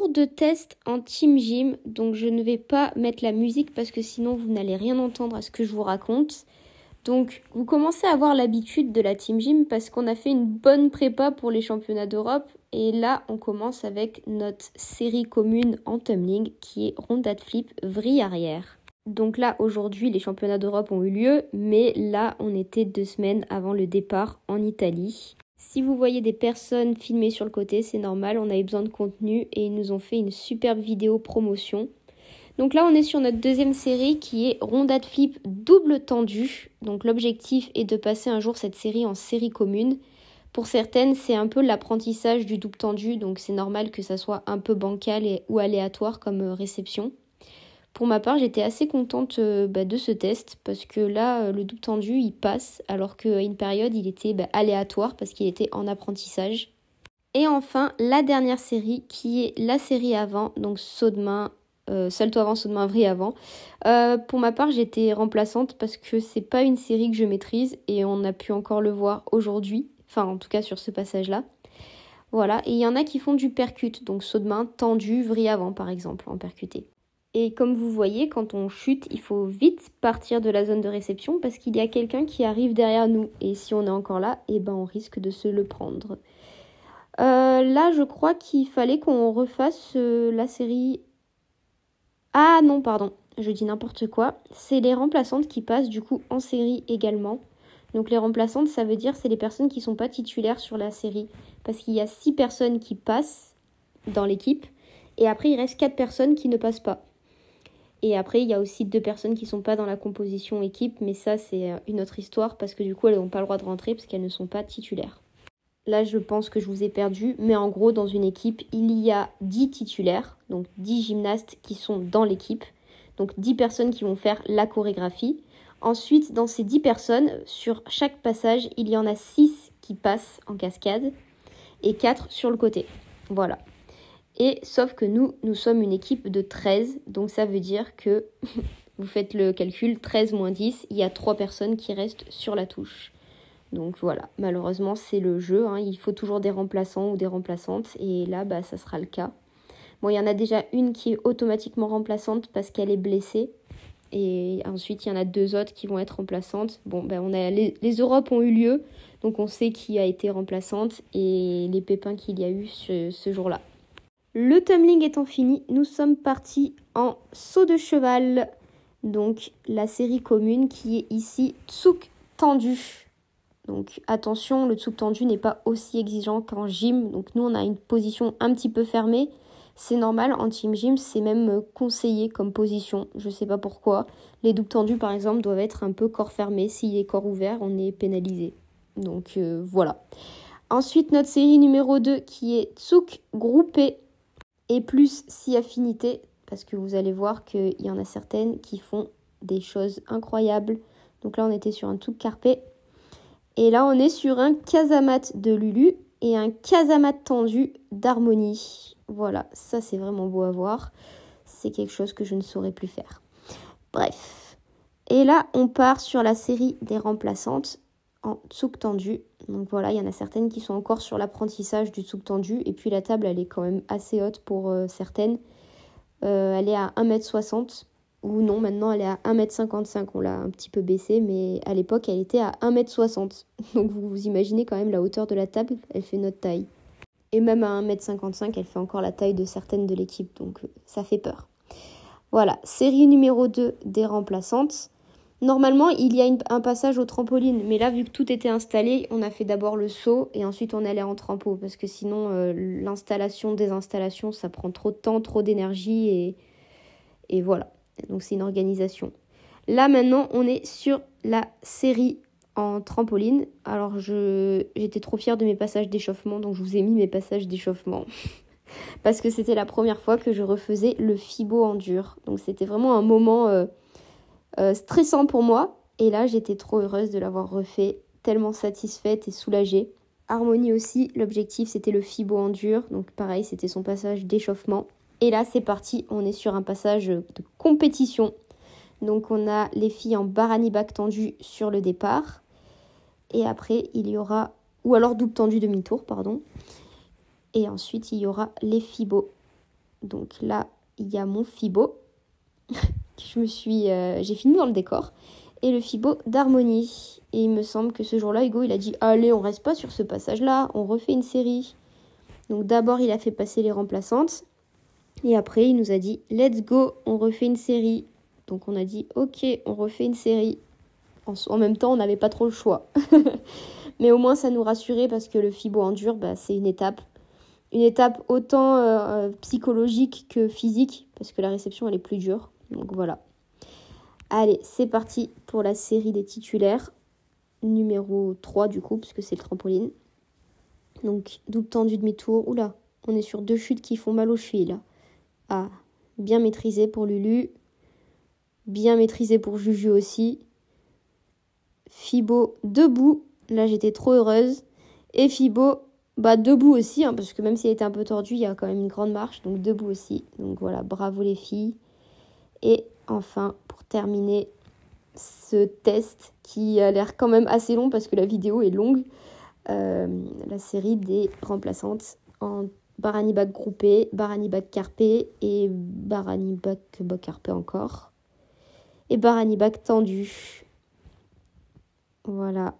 Jour de test en Team Gym, donc je ne vais pas mettre la musique parce que sinon vous n'allez rien entendre à ce que je vous raconte. Donc vous commencez à avoir l'habitude de la Team Gym parce qu'on a fait une bonne prépa pour les championnats d'Europe. Et là on commence avec notre série commune en tumbling qui est rondade flip vrille arrière. Donc là aujourd'hui les championnats d'Europe ont eu lieu, mais là on était 2 semaines avant le départ en Italie. Si vous voyez des personnes filmées sur le côté, c'est normal, on a eu besoin de contenu et ils nous ont fait une superbe vidéo promotion. Donc là, on est sur notre deuxième série qui est rondade flip double tendue. Donc l'objectif est de passer un jour cette série en série commune. Pour certaines, c'est un peu l'apprentissage du double tendu, donc c'est normal que ça soit un peu bancal ou aléatoire comme réception. Pour ma part, j'étais assez contente de ce test parce que là, le double tendu, il passe alors qu'à une période, il était aléatoire parce qu'il était en apprentissage. Et enfin, la dernière série qui est la série avant, donc saut de main, salto avant, saut de main, vrille avant. Pour ma part, j'étais remplaçante parce que c'est pas une série que je maîtrise et on a pu encore le voir aujourd'hui, enfin en tout cas sur ce passage-là. Voilà, et il y en a qui font du percute, donc saut de main tendu, vrille avant par exemple, en percuté. Et comme vous voyez, quand on chute, il faut vite partir de la zone de réception parce qu'il y a quelqu'un qui arrive derrière nous. Et si on est encore là, on risque de se le prendre. Là, je crois qu'il fallait qu'on refasse la série... Ah non, pardon, je dis n'importe quoi. C'est les remplaçantes qui passent du coup en série également. Donc les remplaçantes, ça veut dire c'est les personnes qui ne sont pas titulaires sur la série. Parce qu'il y a 6 personnes qui passent dans l'équipe. Et après, il reste 4 personnes qui ne passent pas. Et après, il y a aussi 2 personnes qui ne sont pas dans la composition équipe, mais ça, c'est une autre histoire parce que du coup, elles n'ont pas le droit de rentrer parce qu'elles ne sont pas titulaires. Là, je pense que je vous ai perdu, mais en gros, dans une équipe, il y a 10 titulaires, donc 10 gymnastes qui sont dans l'équipe, donc 10 personnes qui vont faire la chorégraphie. Ensuite, dans ces 10 personnes, sur chaque passage, il y en a 6 qui passent en cascade et 4 sur le côté. Voilà. Et sauf que nous sommes une équipe de 13, donc ça veut dire que, vous faites le calcul, 13 moins 10, il y a 3 personnes qui restent sur la touche. Donc voilà, malheureusement c'est le jeu, il faut toujours des remplaçants ou des remplaçantes, et là ça sera le cas. Bon, il y en a déjà une qui est automatiquement remplaçante parce qu'elle est blessée, et ensuite il y en a 2 autres qui vont être remplaçantes. Bon, les Europes ont eu lieu, donc on sait qui a été remplaçante et les pépins qu'il y a eu ce jour-là. Le tumbling étant fini, nous sommes partis en saut de cheval. Donc la série commune qui est ici tsouk tendu. Donc attention, le tsouk tendu n'est pas aussi exigeant qu'en gym. Donc nous on a une position un petit peu fermée. C'est normal, en team gym c'est même conseillé comme position. Je ne sais pas pourquoi. Les doubles tendus par exemple doivent être un peu corps fermé. S'il est corps ouvert, on est pénalisé. Donc voilà. Ensuite notre série numéro 2 qui est tsouk groupé. Et plus si affinité, parce que vous allez voir qu'il y en a certaines qui font des choses incroyables. Donc là, on était sur un tsouk carpé. Et là, on est sur un casamate de Lulu et un casamate tendu d'Harmonie. Voilà, ça c'est vraiment beau à voir. C'est quelque chose que je ne saurais plus faire. Bref. Et là, on part sur la série des remplaçantes en tsouk tendu. Donc voilà, il y en a certaines qui sont encore sur l'apprentissage du tsouk tendu. Et puis la table, elle est quand même assez haute pour certaines. Elle est à 1m60. Ou non, maintenant elle est à 1m55. On l'a un petit peu baissée, mais à l'époque, elle était à 1m60. Donc vous imaginez quand même la hauteur de la table, elle fait notre taille. Et même à 1m55, elle fait encore la taille de certaines de l'équipe. Donc ça fait peur. Voilà, série numéro 2 des remplaçantes. Normalement, il y a un passage au trampoline, mais là, vu que tout était installé, on a fait d'abord le saut et ensuite on allait en trampo, parce que sinon, l'installation, désinstallation, ça prend trop de temps, trop d'énergie et voilà. Donc c'est une organisation. Là, maintenant, on est sur la série en trampoline. Alors, j'étais trop fière de mes passages d'échauffement, donc je vous ai mis mes passages d'échauffement. Parce que c'était la première fois que je refaisais le FIBO en dur. Donc c'était vraiment un moment... stressant pour moi, et là j'étais trop heureuse de l'avoir refait, tellement satisfaite et soulagée. Harmonie aussi, l'objectif c'était le FIBO en dur, donc pareil c'était son passage d'échauffement. Et là c'est parti, on est sur un passage de compétition. Donc on a les filles en barani back tendu sur le départ, et après il y aura, ou alors double tendu demi-tour, pardon. Et ensuite il y aura les FIBO Donc là, il y a mon Fibo. J'ai fini dans le décor. Et le Fibo d'Harmonie. Et il me semble que ce jour-là, Hugo, il a dit « Allez, on reste pas sur ce passage-là, on refait une série. » Donc d'abord, il a fait passer les remplaçantes. Et après, il nous a dit « Let's go, on refait une série. » Donc on a dit « Ok, on refait une série. » En même temps, on n'avait pas trop le choix. Mais au moins, ça nous rassurait parce que le Fibo en dur, c'est une étape. Une étape autant psychologique que physique, parce que la réception, elle est plus dure. Donc voilà. Allez, c'est parti pour la série des titulaires. Numéro 3 du coup, puisque c'est le trampoline. Donc, double tendu demi-tour. Oula, on est sur 2 chutes qui font mal aux chevilles, là. Ah, bien maîtrisé pour Lulu. Bien maîtrisé pour Juju aussi. Fibo debout. Là, j'étais trop heureuse. Et Fibo, debout aussi, hein, parce que même si elle était un peu tordue, il y a quand même une grande marche. Donc, debout aussi. Donc, voilà, bravo les filles. Et enfin, pour terminer ce test qui a l'air quand même assez long parce que la vidéo est longue, la série des remplaçantes en Baranibak groupé, Baranibak carpé et Baranibak carpé encore. Et Baranibak tendu. Voilà.